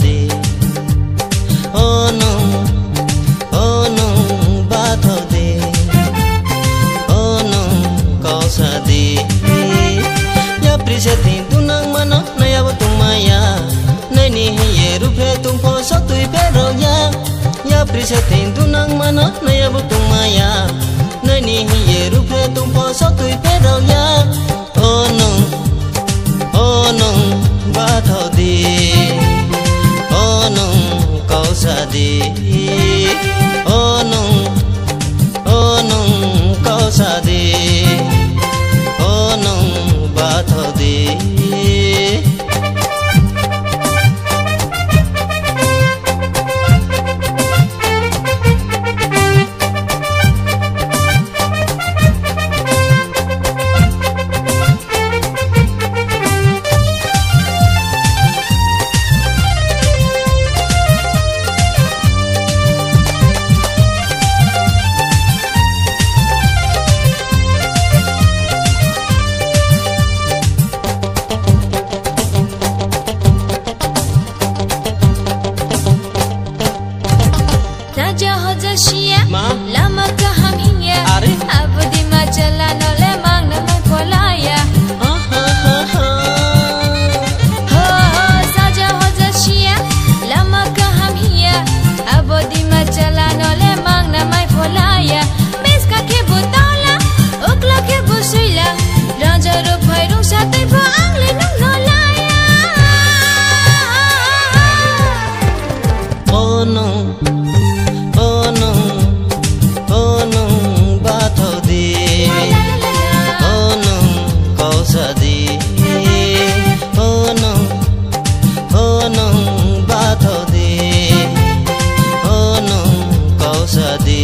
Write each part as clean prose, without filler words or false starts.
di oh no ba thâu di oh no kau sa di ya priseti tunang mano na ya tung maya nay ni ye rupe tung po sa tui pero ya priseti tunang mano na ya tung maya nay ni ye rupe tung po sa tui pero oh no ba thâu di oh no kau sa di oh no kau sa di oh no ba thâu di lama kaham hingga abu di majalah nole mang namai polaya saja hoja sia lama kaham hingga abu di majalah nole mang namai polaya meska ke butala ukla ke busila raja rupai rung sate bo angle nung nolaya oh no ba thâu di oh no kau sa di oh no ba thâu di oh no kau sa di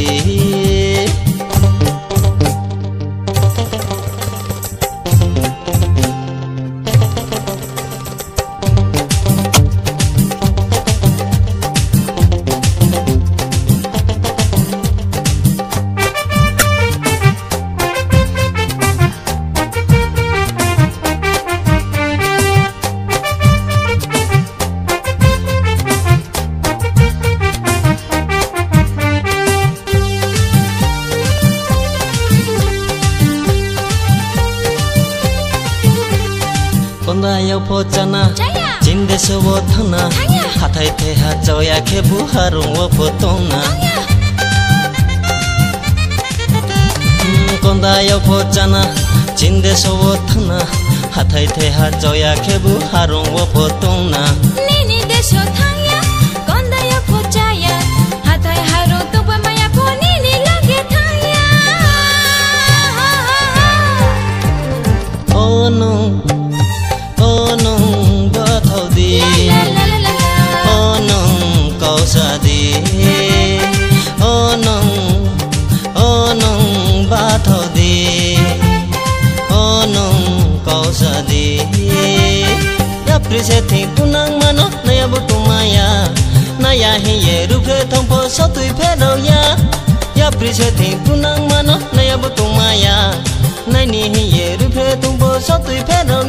konda yo pochana jinde so wo thana hathai the ha choya ke buharung wo potona konda yo pochana jinde so wo thana hathai the ha choya ke buharung wo potona nini desho thaya konda yo pochaya hathai haru to maya po nini lage thaya oh no ba thâu di oh no kau sa di oh no ba thâu di oh no kau sa di ya priseti tunang mano na ya butung maya na ya hi ye rupe thong po sa tui pero ya priseti tunang mano na ya butung maya na ni hi ye rupe thong po sa tui pero